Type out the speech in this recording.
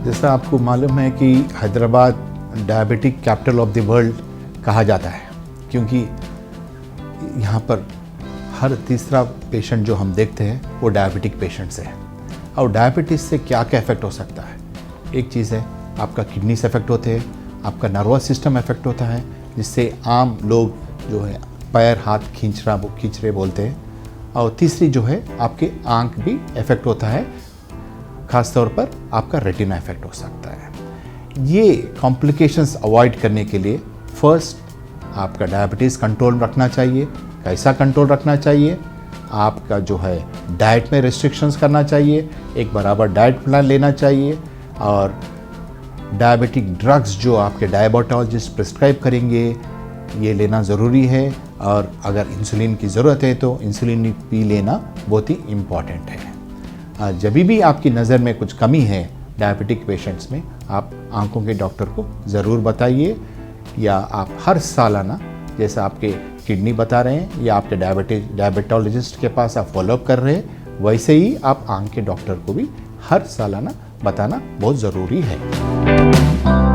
जैसा आपको मालूम है कि Hyderabad diabetic capital of the world कहा जाता है, क्योंकि यहाँ पर हर तीसरा पेशेंट जो हम देखते हैं वो डायबिटिक पेशेंट्स है। और डायबिटीज़ से क्या क्या इफ़ेक्ट हो सकता है? एक चीज़ है आपका किडनी से इफेक्ट होते हैं, आपका नर्वस सिस्टम इफेक्ट होता है, जिससे आम लोग जो है पैर हाथ खींच रहे बोलते हैं। और तीसरी जो है आपके आंख भी इफेक्ट होता है, ख़ास तौर पर आपका रेटिना इफेक्ट हो सकता है। ये कॉम्प्लिकेशंस अवॉइड करने के लिए फर्स्ट आपका डायबिटीज़ कंट्रोल रखना चाहिए। कैसा कंट्रोल रखना चाहिए? आपका जो है डाइट में रिस्ट्रिक्शंस करना चाहिए, एक बराबर डाइट प्लान लेना चाहिए, और डायबिटिक ड्रग्स जो आपके डायबिटोलॉजिस्ट प्रिस्क्राइब करेंगे ये लेना ज़रूरी है। और अगर इंसुलिन की ज़रूरत है तो इंसुलिन भी लेना बहुत ही इम्पॉर्टेंट है। जब भी आपकी नज़र में कुछ कमी है डायबिटिक पेशेंट्स में, आप आंखों के डॉक्टर को ज़रूर बताइए, या आप हर सालाना जैसा आपके किडनी बता रहे हैं या आपके डायबिटोलॉजिस्ट के पास आप फॉलोअप कर रहे हैं, वैसे ही आप आंख के डॉक्टर को भी हर सालाना बताना बहुत ज़रूरी है।